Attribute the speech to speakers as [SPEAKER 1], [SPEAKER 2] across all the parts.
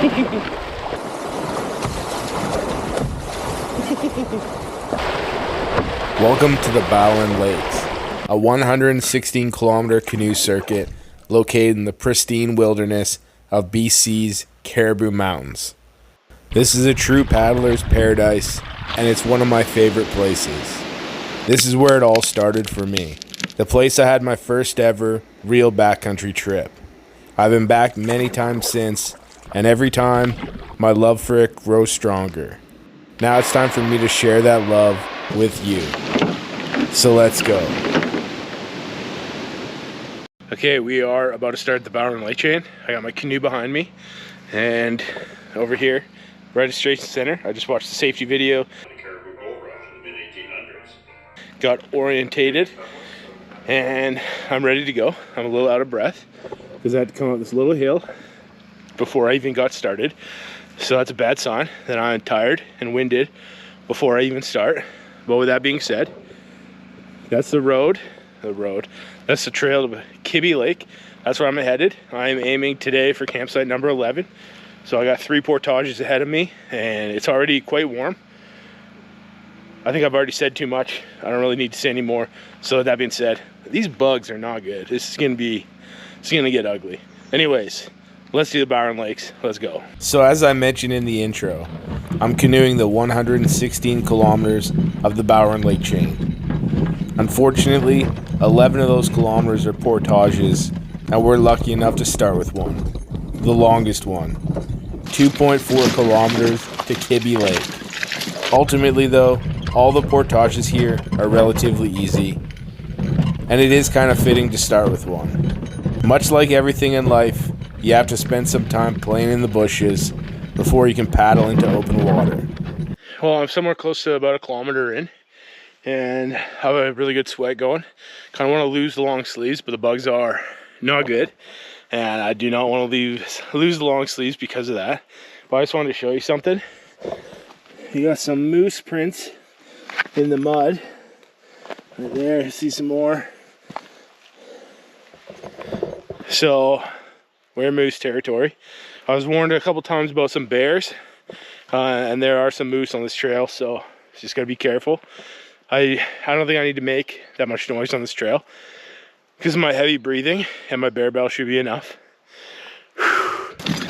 [SPEAKER 1] Welcome to the Bowron Lakes, a 116-kilometer canoe circuit located in the pristine wilderness of BC's Caribou Mountains. This is a true paddler's paradise, and it's one of my favorite places. This is where it all started for me, the place I had my first ever real backcountry trip. I've been back many times since, and every time, my love for it grows stronger. Now it's time for me to share that love with you. So let's go. Okay, we are about to start the Bowron Lake chain. I got my canoe behind me, and over here, registration center. I just watched the safety video.
[SPEAKER 2] Caribou gold rush in the mid-1800s.
[SPEAKER 1] Got orientated, and I'm ready to go. I'm a little out of breath because I had to come up this little hill before I even got started. So that's a bad sign that I'm tired and winded before I even start. But with that being said, that's the road. That's the trail to Kibby Lake. That's where I'm headed. I'm aiming today for campsite number 11. So I got 3 portages ahead of me, and it's already quite warm. I think I've already said too much. I don't really need to say any more. So with that being said, these bugs are not good. It's gonna get ugly. Anyways, let's do the Bowron Lakes. Let's go. So as I mentioned in the intro, I'm canoeing the 116 kilometers of the Bowron Lake chain. Unfortunately, 11 of those kilometers are portages, and we're lucky enough to start with one, the longest one, 2.4 kilometers to Kibby Lake. Ultimately though, all the portages here are relatively easy, and it is kind of fitting to start with one. Much like everything in life, you have to spend some time playing in the bushes before you can paddle into open water. Well, I'm somewhere close to about a kilometer in, and have a really good sweat going. Kind of want to lose the long sleeves, but the bugs are not good, and I do not want to lose the long sleeves because of that. But I just wanted to show you something. You got some moose prints in the mud right there. See some more. So we're in moose territory. I was warned a couple times about some bears, and there are some moose on this trail, so just gotta be careful. I don't think I need to make that much noise on this trail because of my heavy breathing, and my bear bell should be enough.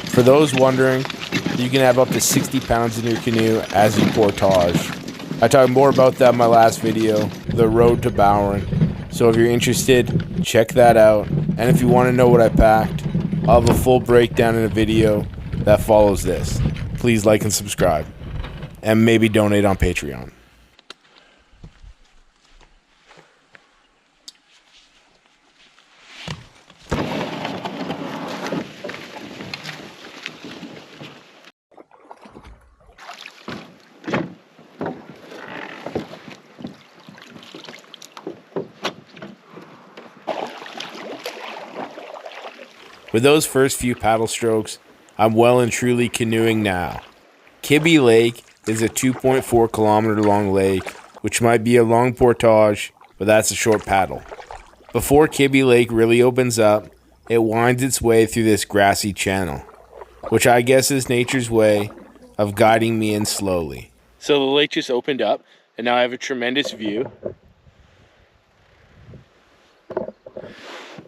[SPEAKER 1] For those wondering, you can have up to 60 pounds in your canoe as you portage. I talked more about that in my last video, the road to Bowron. So if you're interested, check that out. And if you want to know what I packed, I'll have a full breakdown in a video that follows this. Please like and subscribe, and maybe donate on Patreon. With those first few paddle strokes, I'm well and truly canoeing now. Kibby Lake is a 2.4 kilometer long lake, which might be a long portage, but that's a short paddle. Before Kibby Lake really opens up, it winds its way through this grassy channel, which I guess is nature's way of guiding me in slowly. So the lake just opened up, and now I have a tremendous view.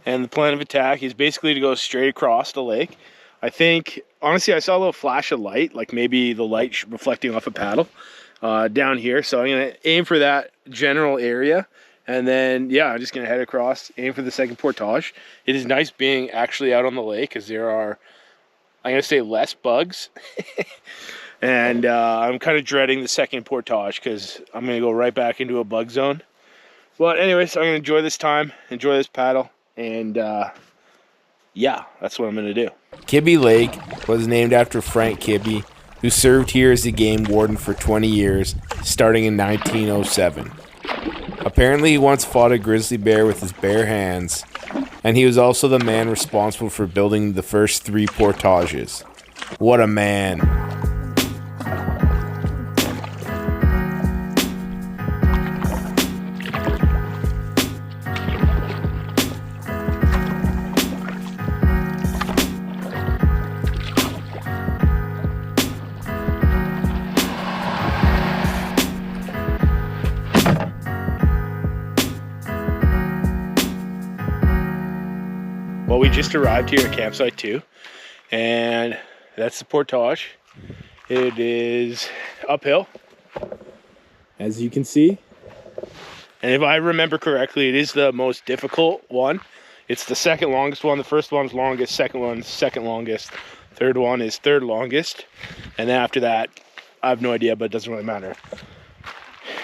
[SPEAKER 1] And the plan of attack is basically to go straight across the lake. I think, honestly, I saw a little flash of light, like maybe the light reflecting off a paddle down here. So I'm going to aim for that general area. And then, yeah, I'm just going to head across, aim for the second portage. It is nice being actually out on the lake because there are, I'm going to say, less bugs. And I'm kind of dreading the second portage because I'm going to go right back into a bug zone. But anyways, I'm going to enjoy this time, enjoy this paddle. And yeah, that's what I'm going to do. Kibby Lake was named after Frank Kibby, who served here as the game warden for 20 years, starting in 1907. Apparently, he once fought a grizzly bear with his bare hands, and he was also the man responsible for building the first 3 portages. What a man. Well, we just arrived here at campsite 2, and that's the portage. It is uphill, as you can see. And if I remember correctly, it is the most difficult one. It's the second longest one. The first one's longest, second one's second longest, third one is third longest. And then after that, I have no idea, but it doesn't really matter.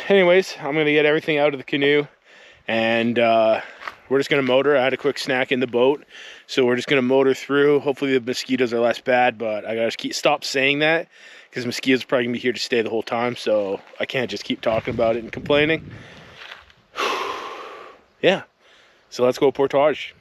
[SPEAKER 1] Anyways, I'm gonna get everything out of the canoe, and we're just gonna motor. I had a quick snack in the boat, so we're just gonna motor through. Hopefully the mosquitoes are less bad, but I gotta stop saying that because mosquitoes are probably gonna be here to stay the whole time, so I can't just keep talking about it and complaining. Yeah, so let's go portage.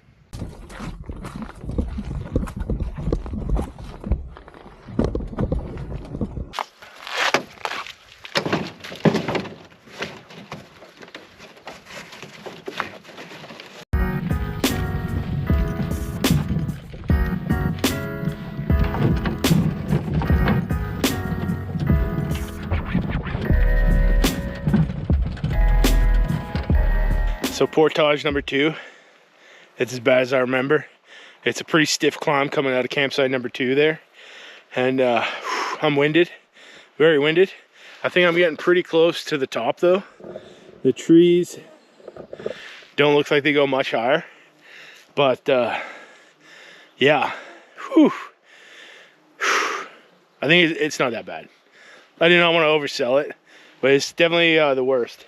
[SPEAKER 1] So portage number 2, it's as bad as I remember. It's a pretty stiff climb coming out of campsite number 2 there. And I'm winded, very winded. I think I'm getting pretty close to the top though. The trees don't look like they go much higher. But yeah, whew. I think it's not that bad. I do not want to oversell it, but it's definitely the worst.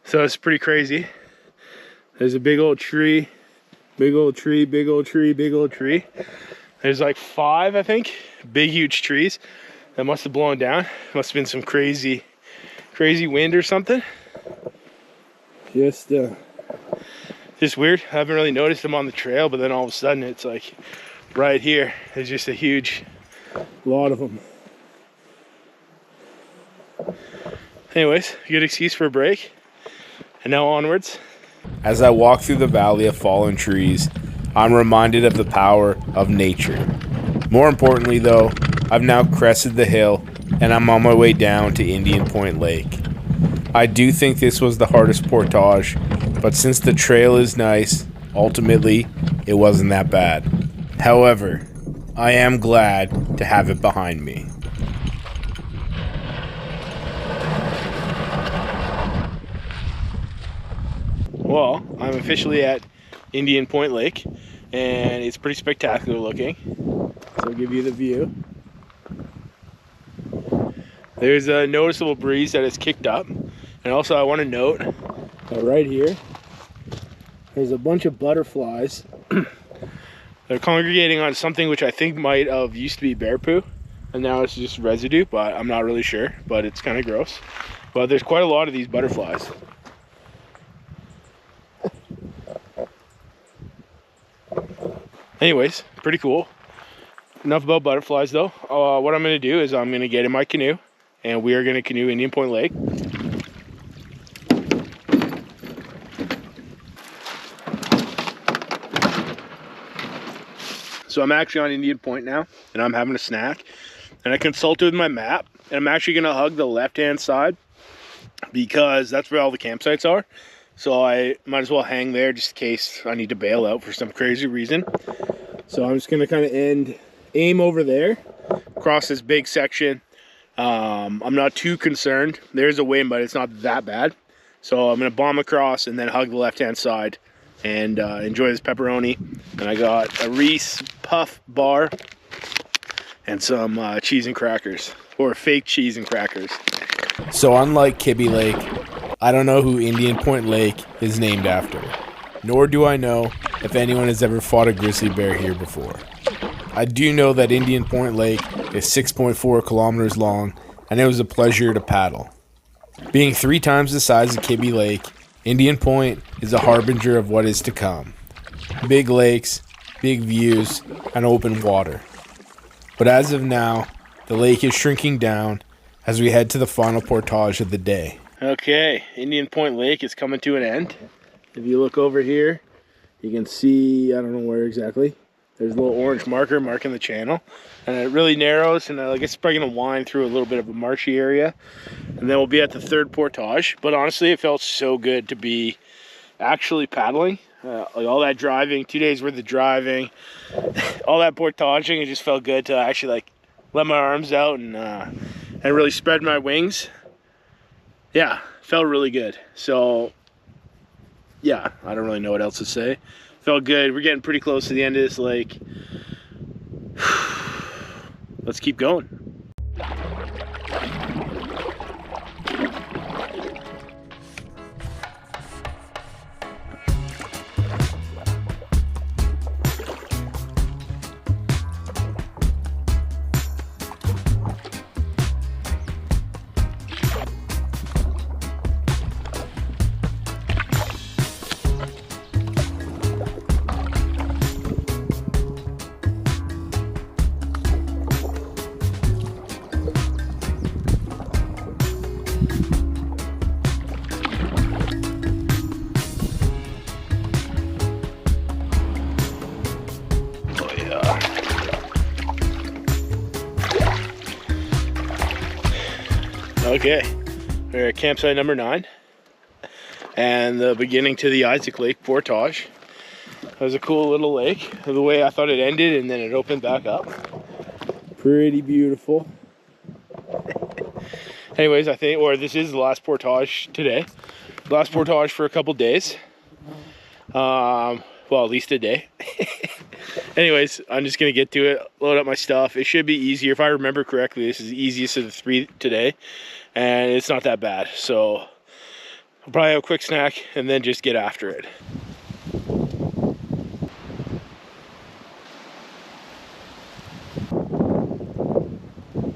[SPEAKER 1] So it's pretty crazy. There's a big old tree, big old tree, big old tree, big old tree. There's like 5, I think, big, huge trees that must have blown down. Must have been some crazy wind or something. Just weird. I haven't really noticed them on the trail, but then all of a sudden it's like right here. There's just a huge lot of them. Anyways, good excuse for a break. And now onwards. As I walk through the valley of fallen trees, I'm reminded of the power of nature. More importantly though, I've now crested the hill and I'm on my way down to Indian Point Lake. I do think this was the hardest portage, but since the trail is nice, ultimately it wasn't that bad. However, I am glad to have it behind me. Well, I'm officially at Indian Point Lake, and it's pretty spectacular looking. So I'll give you the view. There's a noticeable breeze that has kicked up. And also I want to note that right here, there's a bunch of butterflies. They're congregating on something which I think might have used to be bear poo. And now it's just residue, but I'm not really sure. But it's kind of gross. But there's quite a lot of these butterflies. Anyways, pretty cool. Enough about butterflies though. What I'm going to do is I'm going to get in my canoe and we are going to canoe Indian Point Lake. So I'm actually on Indian Point now and I'm having a snack and I consulted with my map and I'm actually going to hug the left hand side because that's where all the campsites are. So I might as well hang there just in case I need to bail out for some crazy reason. So I'm just gonna kind of aim over there, across this big section. I'm not too concerned. There's a wind, but it's not that bad. So I'm gonna bomb across and then hug the left-hand side and enjoy this pepperoni. And I got a Reese Puff bar and some cheese and crackers, or fake cheese and crackers. So unlike Kibby Lake, I don't know who Indian Point Lake is named after, nor do I know if anyone has ever fought a grizzly bear here before. I do know that Indian Point Lake is 6.4 kilometers long, and it was a pleasure to paddle. Being 3 times the size of Kibby Lake, Indian Point is a harbinger of what is to come. Big lakes, big views, and open water. But as of now, the lake is shrinking down as we head to the final portage of the day. Okay, Indian Point Lake is coming to an end. If you look over here, you can see, I don't know where exactly, There's a little orange marker marking the channel, and it really narrows, and I guess it's probably gonna wind through a little bit of a marshy area, and then we'll be at the third portage. But honestly, it felt so good to be actually paddling. Like all that driving, 2 days worth of driving, all that portaging, it just felt good to actually like let my arms out and really spread my wings. Yeah, felt really good. So yeah, I don't really know what else to say. Felt good. We're getting pretty close to the end of this lake. Let's keep going. Okay, we're at campsite number 9 and the beginning to the Isaac Lake Portage. It was a cool little lake, the way I thought it ended, and then it opened back up. Pretty beautiful. Anyways, I think, or this is the last portage today. Last portage for a couple days. Well, at least a day. Anyways, I'm just gonna get to it, load up my stuff. It should be easier. If I remember correctly, this is the easiest of the 3 today, and it's not that bad. So I'll probably have a quick snack and then just get after it.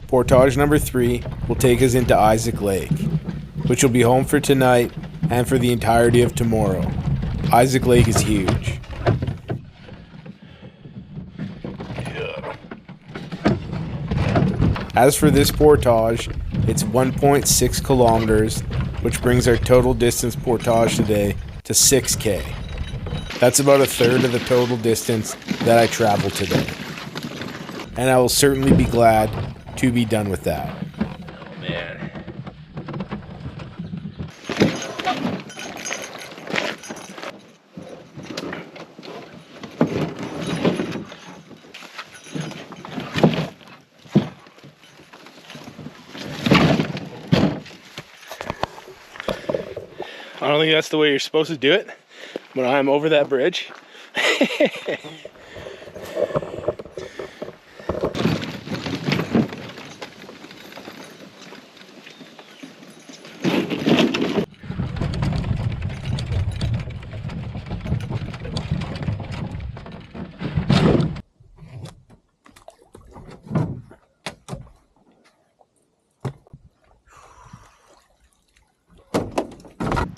[SPEAKER 1] Portage number 3 will take us into Isaac Lake, which will be home for tonight and for the entirety of tomorrow. Isaac Lake is huge. As for this portage, it's 1.6 kilometers, which brings our total distance portage today to 6K. That's about a third of the total distance that I traveled today. And I will certainly be glad to be done with that. Oh man. I don't think that's the way you're supposed to do it, but I'm over that bridge.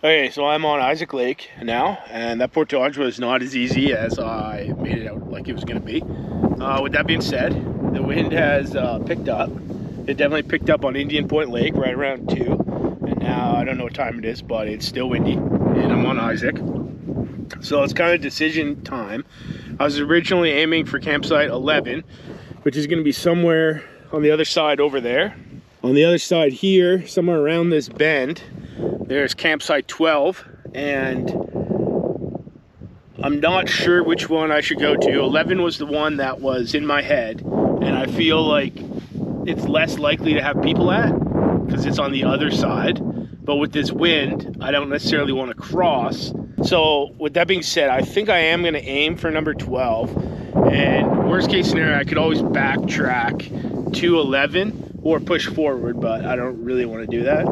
[SPEAKER 1] Okay, so I'm on Isaac Lake now, and that portage was not as easy as I made it out like it was going to be. With that being said, the wind has picked up. It definitely picked up on Indian Point Lake right around 2, and now I don't know what time it is, but it's still windy, and I'm on Isaac. So it's kind of decision time. I was originally aiming for campsite 11, which is going to be somewhere on the other side over there. On the other side here, somewhere around this bend, there's campsite 12, and I'm not sure which one I should go to. 11 was the one that was in my head, and I feel like it's less likely to have people at because it's on the other side. But with this wind, I don't necessarily want to cross. So with that being said, I think I am going to aim for number 12. And worst case scenario, I could always backtrack to 11 or push forward, but I don't really want to do that.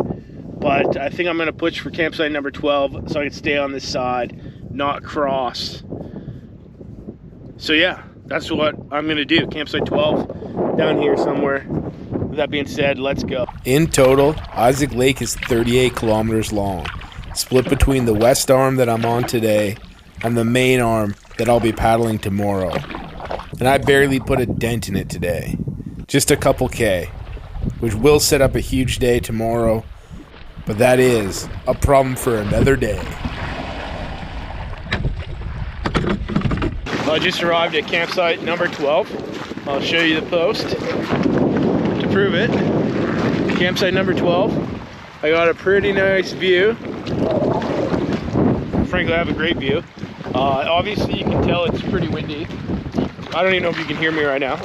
[SPEAKER 1] But I think I'm going to push for campsite number 12 so I can stay on this side, not cross. So yeah, that's what I'm going to do. Campsite 12 down here somewhere. With that being said, let's go. In total, Isaac Lake is 38 kilometers long, split between the west arm that I'm on today and the main arm that I'll be paddling tomorrow. And I barely put a dent in it today. Just a couple K, which will set up a huge day tomorrow, but that is a problem for another day. I just arrived at campsite number 12. I'll show you the post to prove it. Campsite number 12. I got a pretty nice view. Frankly, I have a great view. Obviously, you can tell it's pretty windy. I don't even know if you can hear me right now.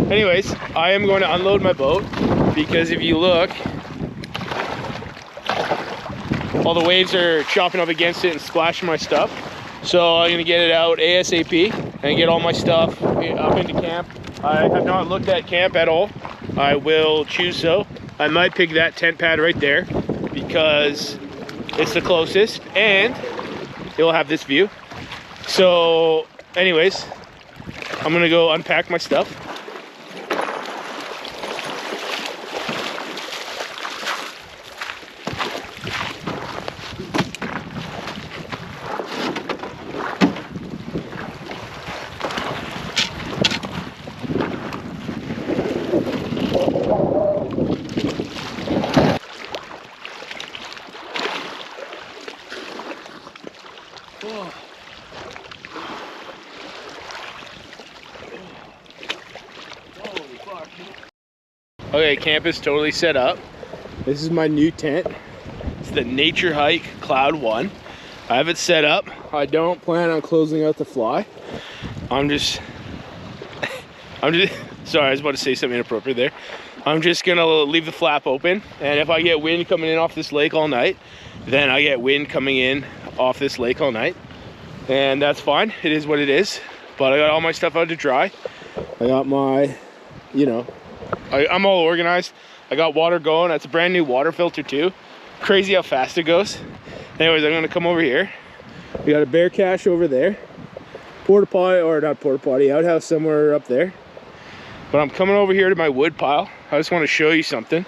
[SPEAKER 1] Anyways, I am going to unload my boat because if you look, all the waves are chopping up against it and splashing my stuff. So I'm gonna get it out ASAP and get all my stuff up into camp. I have not looked at camp at all. I will choose so. I might pick that tent pad right there because it's the closest and it will have this view. So anyways, I'm gonna go unpack my stuff. Okay, camp is totally set up. This is my new tent. It's the Nature Hike Cloud 1. I have it set up. I don't plan on closing out the fly. I'm just, sorry, I was about to say something inappropriate there. I'm just gonna leave the flap open, and if I get wind coming in off this lake all night, then I get wind coming in off this lake all night. And that's fine, it is what it is. But I got all my stuff out to dry. I got my, you know, I'm all organized. I got water going. That's a brand new water filter too. Crazy how fast it goes. Anyways, I'm gonna come over here. We got a bear cache over there. Porta potty, or not porta potty, outhouse somewhere up there. But I'm coming over here to my wood pile. I just want to show you something.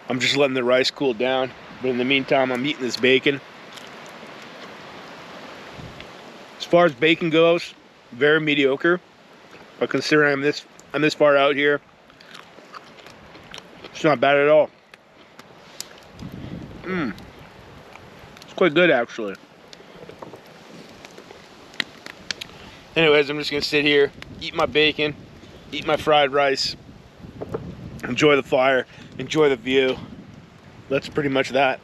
[SPEAKER 1] I'm just letting the rice cool down, but in the meantime, I'm eating this bacon. As far as bacon goes, very mediocre. But considering I'm this far out here, it's not bad at all. It's quite good actually. Anyways, I'm just gonna sit here, eat my bacon, eat my fried rice, enjoy the fire, enjoy the view. That's pretty much that.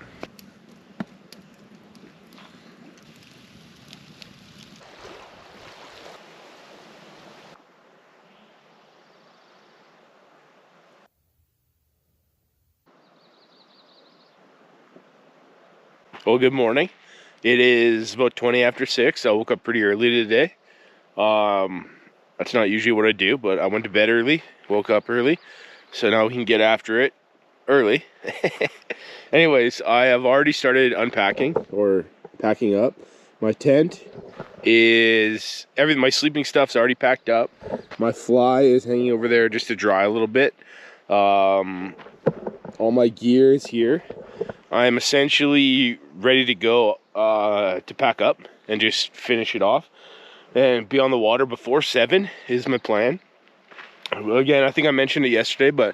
[SPEAKER 1] Well, good morning. It is about 20 after 6. I woke up pretty early today. That's not usually what I do, but I went to bed early, woke up early, so now we can get after it early. Anyways, I have already started unpacking or packing up. My tent is everything. My sleeping stuff's already packed up. My fly is hanging over there just to dry a little bit. All my gear is here. I'm essentially ready to go to pack up and just finish it off and be on the water before 7 is my plan. Again, I think I mentioned it yesterday, but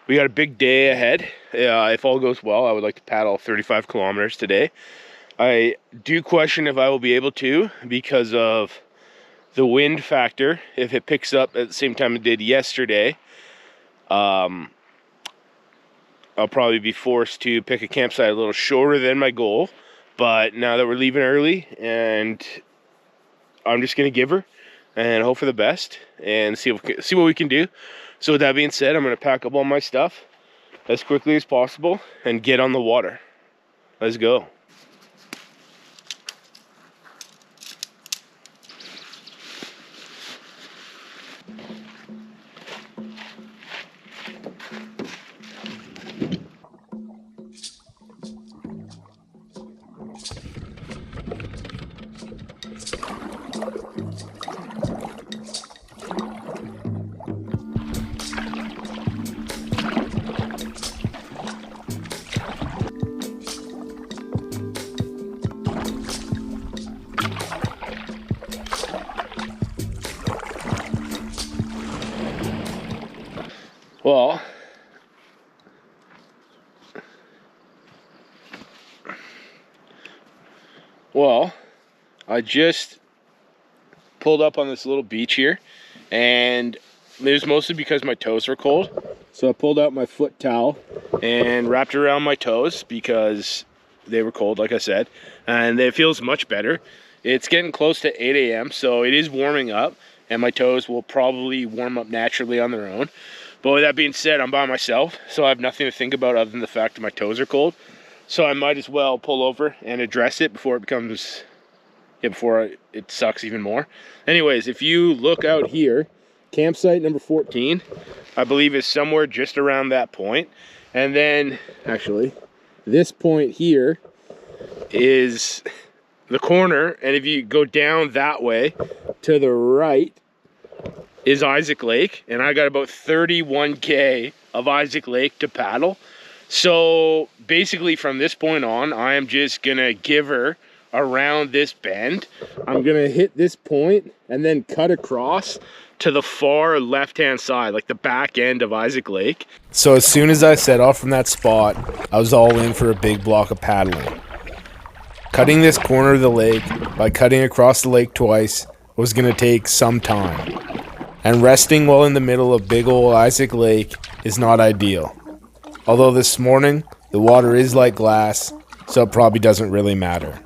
[SPEAKER 1] we got a big day ahead. If all goes well, I would like to paddle 35 kilometers today. I do question if I will be able to because of the wind factor. If it picks up at the same time it did yesterday, I'll probably be forced to pick a campsite a little shorter than my goal. But now that we're leaving early, and I'm just gonna give her and hope for the best and see what we can do. So with that being said, I'm gonna pack up all my stuff as quickly as possible and get on the water. Let's go. Well, I just pulled up on this little beach here, and it was mostly because my toes were cold. So I pulled out my foot towel and wrapped it around my toes because they were cold, like I said, and it feels much better. It's getting close to 8 a.m., so it is warming up, and my toes will probably warm up naturally on their own. But with that being said, I'm by myself, so I have nothing to think about other than the fact that my toes are cold. So I might as well pull over and address it before it becomes, before it sucks even more. Anyways, if you look out here, campsite number 14, I believe is somewhere just around that point. And then, actually, this point here is the corner, and if you go down that way to the right is Isaac Lake, and I got about 31K of Isaac Lake to paddle. So basically from this point on, I am just gonna give her around this bend. I'm gonna hit this point and then cut across to the far left-hand side, like the back end of Isaac Lake.
[SPEAKER 3] So as soon as I set off from that spot, I was all in for a big block of paddling. Cutting this corner of the lake by cutting across the lake twice was gonna take some time. And resting while in the middle of big ol' Isaac Lake is not ideal. Although this morning, the water is like glass, so it probably doesn't really matter.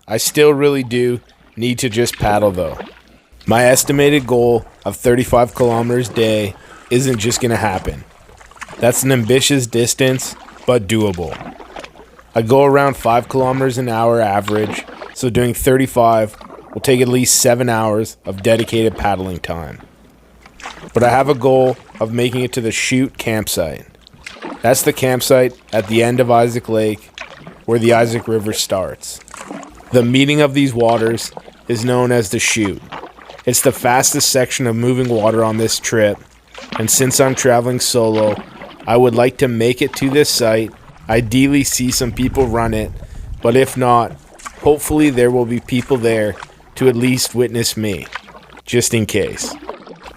[SPEAKER 3] I still really do need to just paddle though. My estimated goal of 35 kilometers a day isn't just gonna happen. That's an ambitious distance, but doable. I go around 5 kilometers an hour average, so doing 35 will take at least 7 hours of dedicated paddling time. But I have a goal of making it to the Chute campsite. That's the campsite at the end of Isaac Lake where the Isaac River starts. The meeting of these waters is known as the Chute. It's the fastest section of moving water on this trip, and since I'm traveling solo, I would like to make it to this site, ideally see some people run it, but if not, hopefully there will be people there to at least witness me, just in case.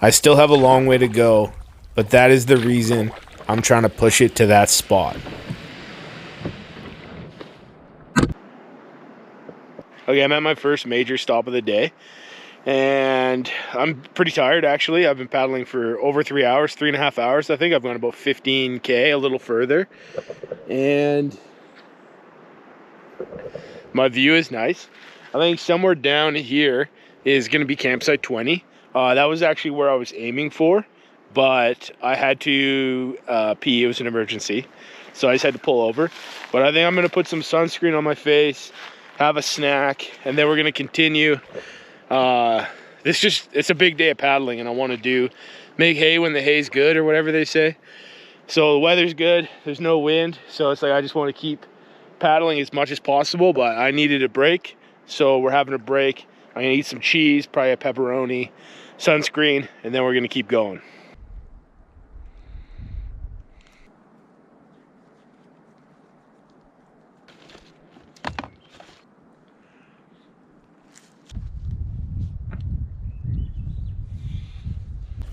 [SPEAKER 3] I still have a long way to go, but that is the reason I'm trying to push it to that spot.
[SPEAKER 1] Okay, I'm at my first major stop of the day, and I'm pretty tired actually. I've been paddling for over 3 hours, 3.5 hours. I think I've gone about 15K, a little further, and my view is nice. I think somewhere down here is going to be campsite 20. That was actually where I was aiming for, but I had to pee. It was an emergency, so I just had to pull over. But I think I'm going to put some sunscreen on my face, have a snack, and then we're going to continue. It's a big day of paddling, and I want to make hay when the hay's good, or whatever they say. So the weather's good, there's no wind, so it's like I just want to keep paddling as much as possible, but I needed a break, so we're having a break. I'm gonna eat some cheese, probably a pepperoni, sunscreen, and then we're gonna keep going.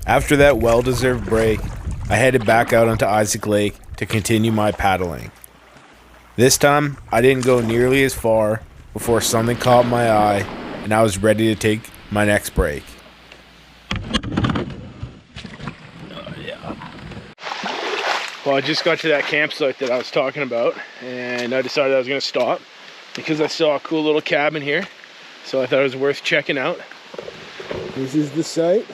[SPEAKER 3] After that well-deserved break, I headed back out onto Isaac Lake to continue my paddling. This time, I didn't go nearly as far before something caught my eye and I was ready to take my next break.
[SPEAKER 1] Well, I just got to that campsite that I was talking about, and I decided I was gonna stop because I saw a cool little cabin here, so I thought it was worth checking out. This is the site,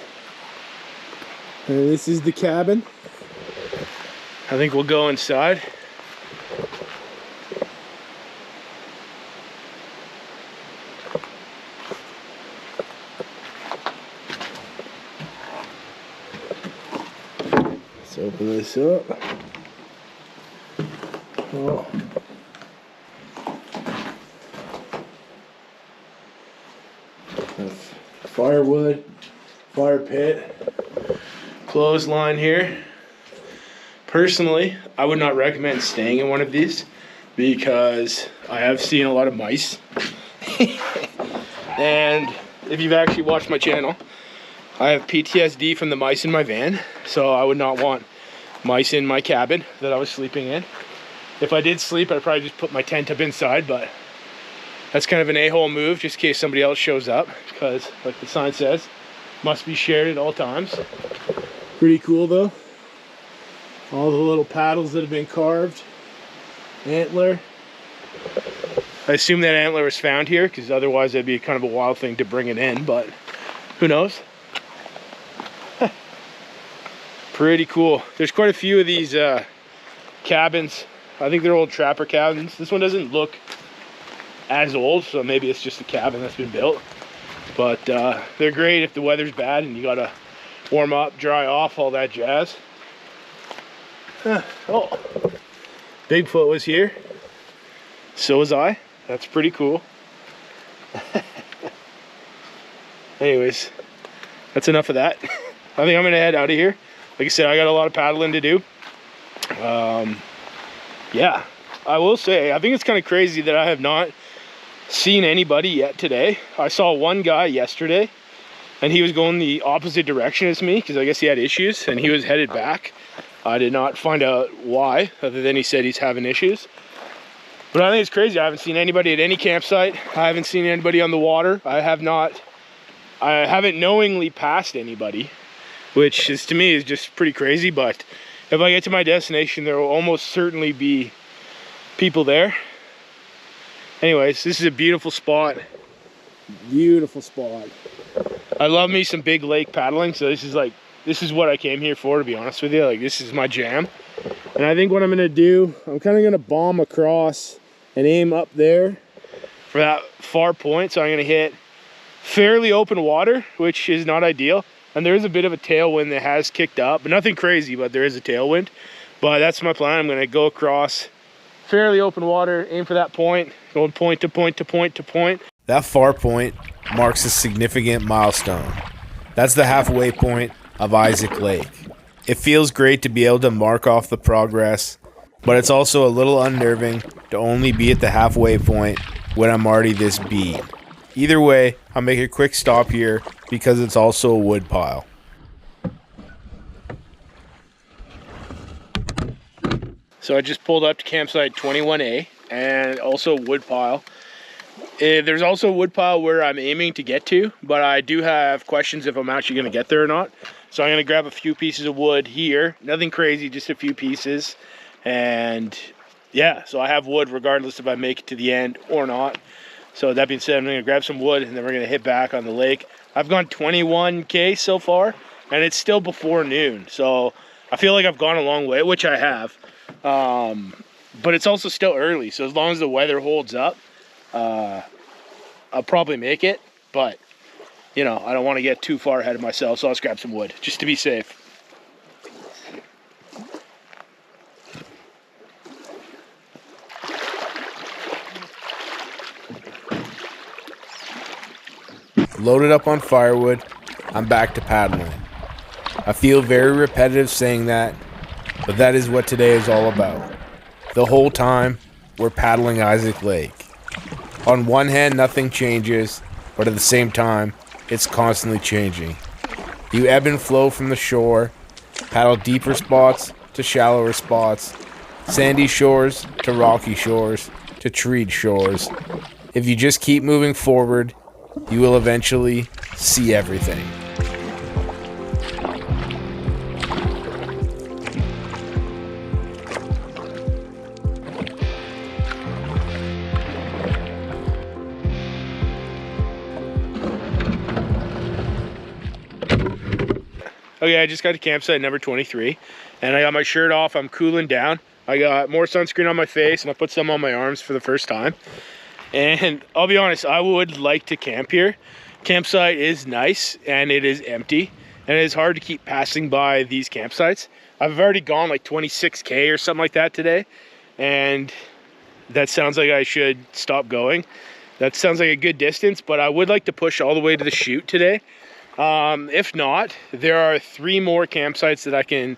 [SPEAKER 1] and this is the cabin. I think we'll go inside. Let's open this up. Oh. Firewood, fire pit, clothesline here. Personally, I would not recommend staying in one of these because I have seen a lot of mice. And if you've actually watched my channel, I have PTSD from the mice in my van, so I would not want mice in my cabin that I was sleeping in. If I did sleep, I'd probably just put my tent up inside, but that's kind of an a-hole move just in case somebody else shows up, because like the sign says, must be shared at all times. Pretty cool though. All the little paddles that have been carved. Antler. I assume that antler was found here, because otherwise that'd be kind of a wild thing to bring it in, but who knows? Pretty cool. There's quite a few of these cabins. I think they're old trapper cabins. This one doesn't look as old, so maybe it's just a cabin that's been built. But they're great if the weather's bad and you gotta warm up, dry off, all that jazz. Oh, Bigfoot was here. So was I. That's pretty cool. Anyways, that's enough of that. I think I'm gonna head out of here. Like I said, I got a lot of paddling to do. Yeah, I will say, I think it's kind of crazy that I have not seen anybody yet today. I saw one guy yesterday, and he was going the opposite direction as me, because I guess he had issues, and he was headed back. I did not find out why, other than he said he's having issues. But I think it's crazy. I haven't seen anybody at any campsite. I haven't seen anybody on the water. I haven't knowingly passed anybody, which is, to me, is just pretty crazy. But if I get to my destination, there will almost certainly be people there. Anyways, this is a beautiful spot. Beautiful spot. I love me some big lake paddling, so this is what I came here for, to be honest with you. Like, this is my jam. And I think what I'm gonna do, I'm kind of gonna bomb across and aim up there for that far point. So I'm gonna hit fairly open water, which is not ideal. And there is a bit of a tailwind that has kicked up, but nothing crazy, but there is a tailwind. But that's my plan. I'm gonna go across fairly open water, aim for that point, going point to point to point to point.
[SPEAKER 3] That far point marks a significant milestone. That's the halfway point of Isaac Lake. It feels great to be able to mark off the progress, but it's also a little unnerving to only be at the halfway point when I'm already this beat. Either way, I'll make a quick stop here because it's also a wood pile.
[SPEAKER 1] So I just pulled up to campsite 21A and also wood pile. There's also a wood pile where I'm aiming to get to, but I do have questions if I'm actually going to get there or not. So I'm going to grab a few pieces of wood here. Nothing crazy, just a few pieces. And yeah, so I have wood regardless if I make it to the end or not. So that being said, I'm going to grab some wood and then we're going to hit back on the lake. I've gone 21K so far and it's still before noon. So I feel like I've gone a long way, which I have. But it's also still early. So as long as the weather holds up, I'll probably make it. But, you know, I don't want to get too far ahead of myself. So I'll just grab some wood just to be safe.
[SPEAKER 3] Loaded up on firewood, I'm back to paddling. I feel very repetitive saying that, but that is what today is all about. The whole time, we're paddling Isaac Lake. On one hand, nothing changes, but at the same time, it's constantly changing. You ebb and flow from the shore, paddle deeper spots to shallower spots, sandy shores to rocky shores to treed shores. If you just keep moving forward, you will eventually see everything.
[SPEAKER 1] Okay, I just got to campsite number 23 and I got my shirt off. I'm cooling down. I got more sunscreen on my face and I put some on my arms for the first time. And I'll be honest, I would like to camp here. Campsite is nice and it is empty and it is hard to keep passing by these campsites. I've already gone like 26K or something like that today, and that sounds like I should stop going. That sounds like a good distance, but I would like to push all the way to the Chute today. If not, there are 3 more campsites that I can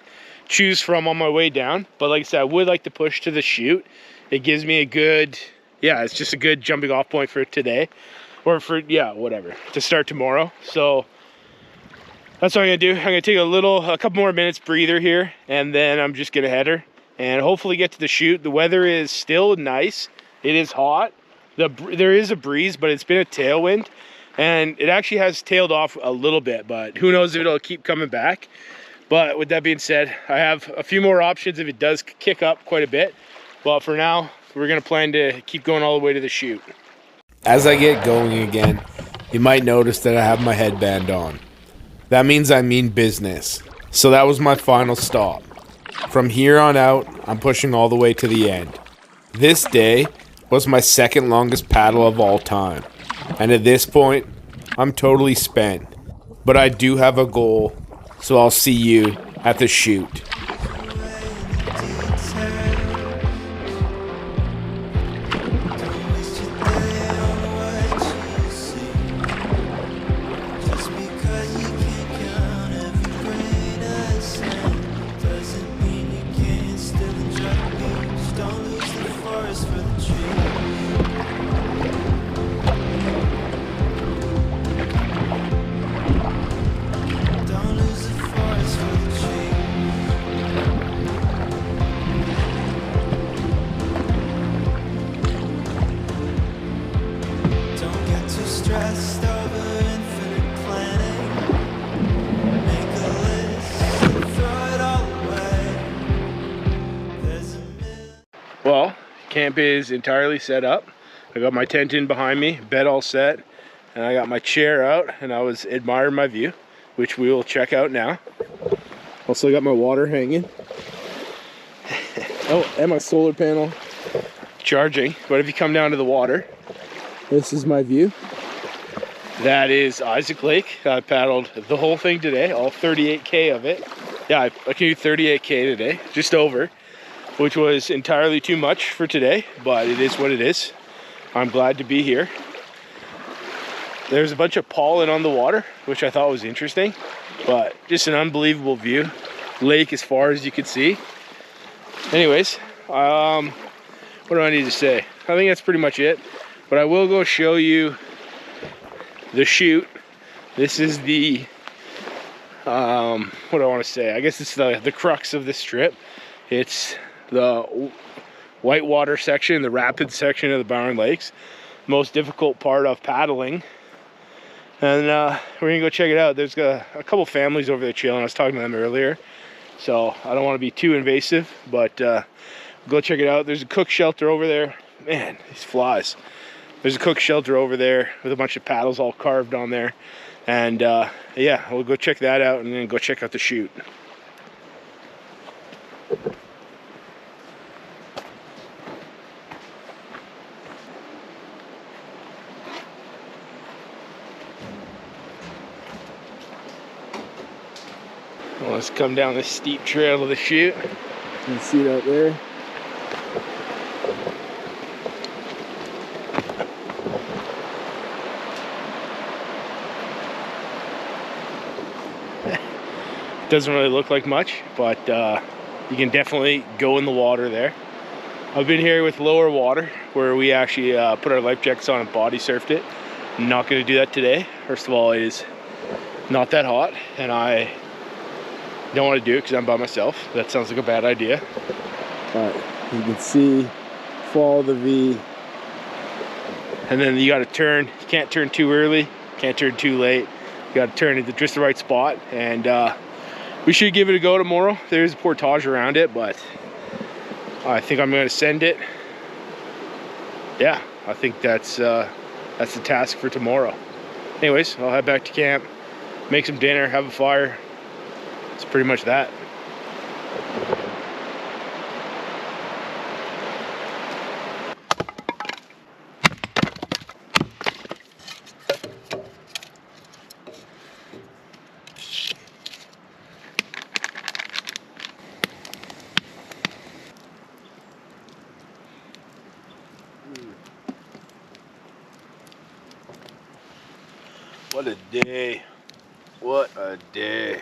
[SPEAKER 1] choose from on my way down. But like I said, I would like to push to the Chute. It gives me a good, yeah, it's just a good jumping off point for today. Or for, yeah, whatever, to start tomorrow. So That's what I'm gonna do. I'm gonna take a couple more minutes breather here, and then I'm just gonna head her and hopefully get to the chute. The weather is still nice. It is hot. There is a breeze, but it's been a tailwind, and it actually has tailed off a little bit, but who knows if it'll keep coming back. But with that being said, I have a few more options if it does kick up quite a bit. But for now, we're gonna plan to keep going all the way to the chute.
[SPEAKER 3] As I get going again, you might notice that I have my headband on. That means I mean business. So that was my final stop. From here on out, I'm pushing all the way to the end. This day was my second longest paddle of all time. And at this point, I'm totally spent. But I do have a goal, so I'll see you at the chute.
[SPEAKER 1] Well, camp is entirely set up. I got my tent in behind me, bed all set, and I got my chair out, and I was admiring my view, which we will check out now. Also got my water hanging. Oh, and my solar panel charging. But if you come down to the water, this is my view. That is Isaac Lake. I paddled the whole thing today, all 38K of it. Yeah, I can do 38K today, just over, which was entirely too much for today, but it is what it is. I'm glad to be here. There's a bunch of pollen on the water, which I thought was interesting, but just an unbelievable view. Lake as far as you could see. Anyways, what do I need to say? I think that's pretty much it, but I will go show you the chute. This is the, what do I want to say? I guess it's the crux of this trip. It's the whitewater section, the rapid section of the Bowron Lakes. Most difficult part of paddling. And we're gonna go check it out. There's a couple families over there chilling. I was talking to them earlier. So I don't want to be too invasive, but go check it out. There's a cook shelter over there. Man, these flies. There's a cook shelter over there with a bunch of paddles all carved on there. And yeah, we'll go check that out and then go check out the chute. Well, let's come down this steep trail to the chute. You can see it out there. Doesn't really look like much, but you can definitely go in the water there. I've been here with lower water where we actually put our life jackets on and body surfed it. I'm not going to do that today. First of all, it is not that hot, and I don't want to do it because I'm by myself. That sounds like a bad idea. But you can see, follow the V. And then you got to turn. You can't turn too early, can't turn too late. You got to turn at just the right spot. And we should give it a go tomorrow. There's a portage around it, but I think I'm going to send it. Yeah, I think that's the task for tomorrow. Anyways, I'll head back to camp, make some dinner, have a fire. It's pretty much that. What a day. What a day.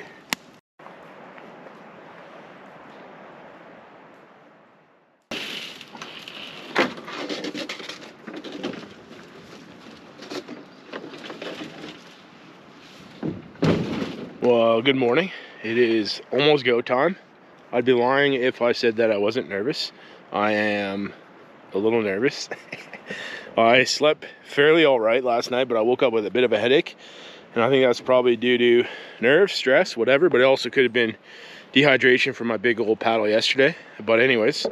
[SPEAKER 1] Well, good morning. It is almost go time. I'd be lying if I said that I wasn't nervous. I am a little nervous. I slept fairly all right last night, but I woke up with a bit of a headache. And I think that's probably due to nerves, stress, whatever, but it also could have been dehydration from my big old paddle yesterday. But anyways,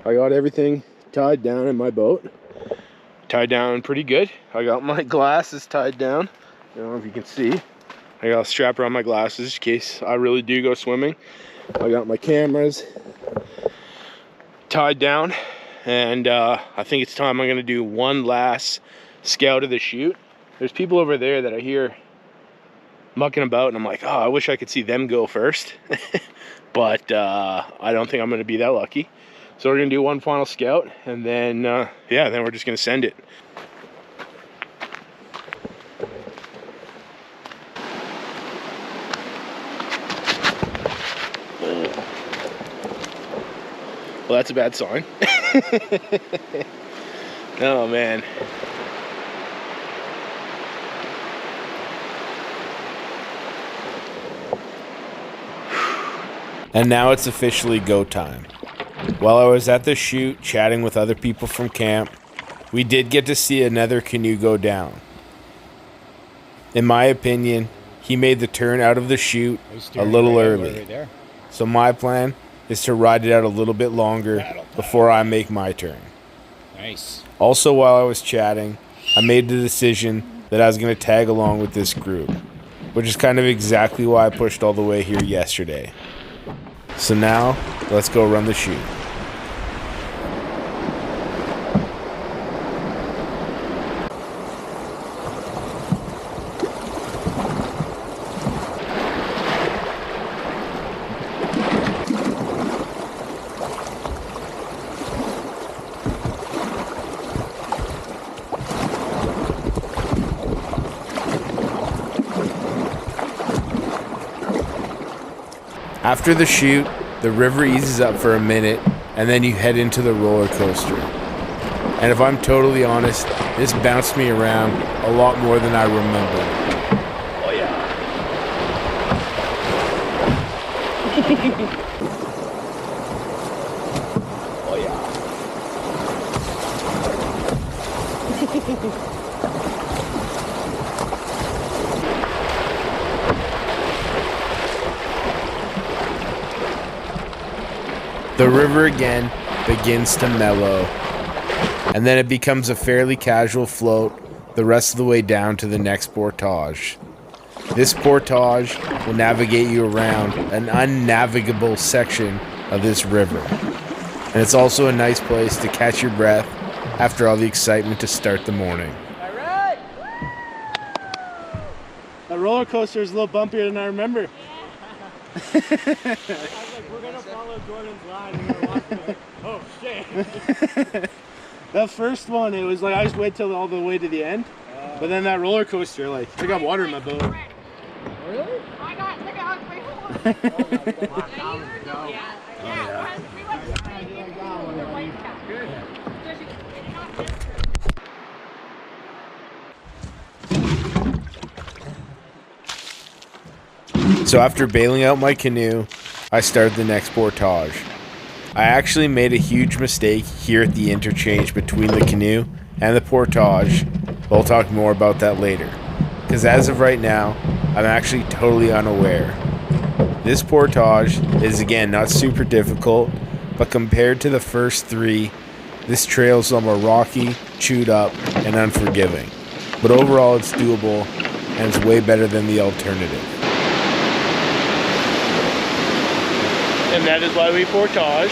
[SPEAKER 1] I got everything tied down in my boat. Tied down pretty good. I got my glasses tied down. I don't know if you can see. I got a strap around my glasses in case I really do go swimming. I got my cameras tied down, and I think it's time I'm gonna do one last scout of the chute. There's people over there that I hear mucking about, and I'm like, oh, I wish I could see them go first. But I don't think I'm gonna be that lucky. So we're gonna do one final scout, and then yeah, then we're just gonna send it. Well, that's a bad sign. Oh man.
[SPEAKER 3] And now it's officially go time. While I was at the chute chatting with other people from camp, we did get to see another canoe go down. In my opinion, he made the turn out of the chute a little early. So my plan is to ride it out a little bit longer before I make my turn.
[SPEAKER 4] Nice.
[SPEAKER 3] Also, while I was chatting, I made the decision that I was going to tag along with this group, which is kind of exactly why I pushed all the way here yesterday. So now, let's go run the chute. After the chute, the river eases up for a minute, and then you head into the roller coaster. And if I'm totally honest, this bounced me around a lot more than I remember.
[SPEAKER 1] Oh yeah. Oh yeah.
[SPEAKER 3] The river again begins to mellow, and then it becomes a fairly casual float the rest of the way down to the next portage. This portage will navigate you around an unnavigable section of this river, and it's also a nice place to catch your breath after all the excitement to start the morning.
[SPEAKER 5] All right. That roller coaster is a little bumpier than I remember. I was like, we're gonna follow Jordan's line, and we're walking like, oh shit. That first one, it was like I just wait till all the way to the end, but then that roller coaster, like I got water in my boat. Really?
[SPEAKER 6] I got look at
[SPEAKER 3] So after bailing out my canoe, I started the next portage. I actually made a huge mistake here at the interchange between the canoe and the portage, but I'll talk more about that later. Because as of right now, I'm actually totally unaware. This portage is again not super difficult, but compared to the first three, this trail is more rocky, chewed up, and unforgiving. But overall it's doable, and it's way better than the alternative.
[SPEAKER 1] And that is why we portage.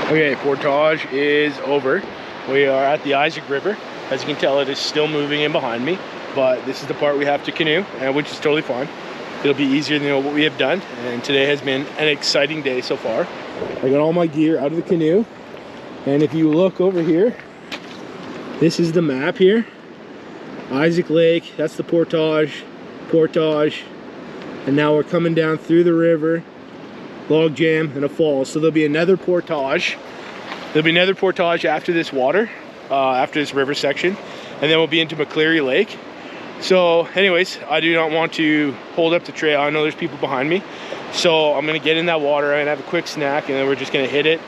[SPEAKER 1] Okay, portage is over. We are at the Isaac River. As you can tell, it is still moving in behind me, but this is the part we have to canoe, which is totally fine. It'll be easier than what we have done, and today has been an exciting day so far. I got all my gear out of the canoe, And if you look over here, this is the map here. Isaac Lake, that's the portage, and now we're coming down through the river, log jam, and a fall. So there'll be another portage. There'll be another portage after this water, after this river section, and then we'll be into McCleary Lake. So anyways, I do not want to hold up the trail. I know there's people behind me. So I'm gonna get in that water and have a quick snack, and then we're just gonna hit it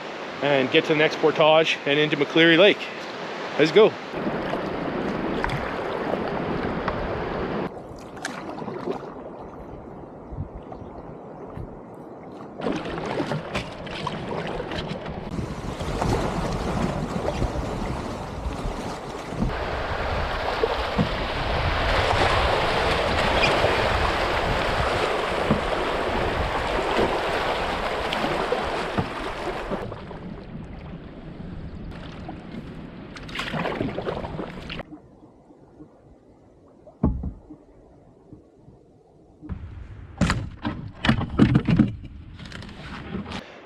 [SPEAKER 1] and get to the next portage and into McCleary Lake. Let's go.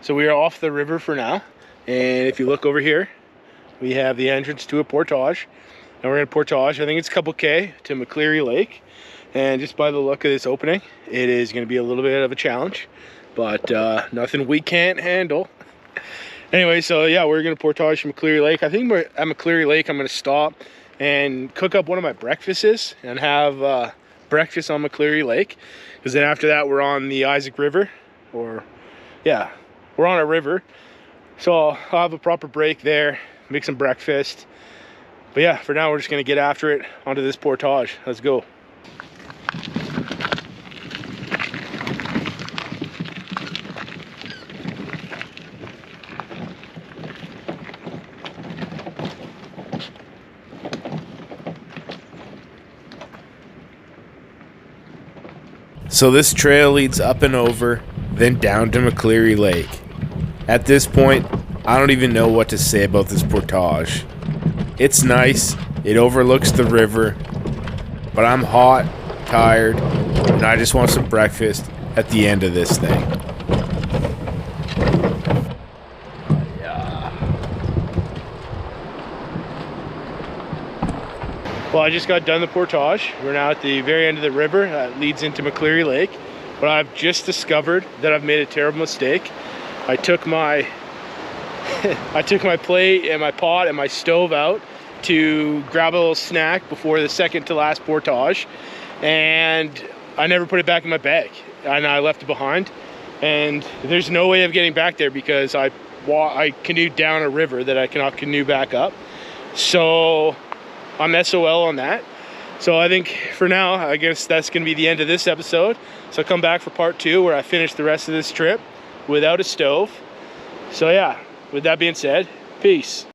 [SPEAKER 1] So we are off the river for now, and if you look over here, we have the entrance to a portage, and we're gonna portage, I think it's a couple K to McCleary Lake, and just by the look of this opening, it is gonna be a little bit of a challenge, but nothing we can't handle. Anyway, so yeah, we're gonna portage from McCleary Lake. I think we're at McCleary Lake. I'm gonna stop and cook up one of my breakfasts and have breakfast on McCleary Lake, because then after that we're on the Isaac River, or yeah, we're on a river, so I'll have a proper break there, make some breakfast. But yeah, for now we're just gonna get after it onto this portage. Let's go.
[SPEAKER 3] So this trail leads up and over, then down to McCleary Lake. At this point, I don't even know what to say about this portage. It's nice, it overlooks the river, but I'm hot, tired, and I just want some breakfast at the end of this thing.
[SPEAKER 1] Well, I just got done the portage. We're now at the very end of the river that leads into McCleary Lake. But I've just discovered that I've made a terrible mistake. I took my plate and my pot and my stove out to grab a little snack before the second to last portage, and I never put it back in my bag, and I left it behind. And there's no way of getting back there because I canoed down a river that I cannot canoe back up. So I'm SOL on that. So I think for now, I guess that's gonna be the end of this episode. So I'll come back for part 2 where I finish the rest of this trip without a stove. So yeah, with that being said, peace.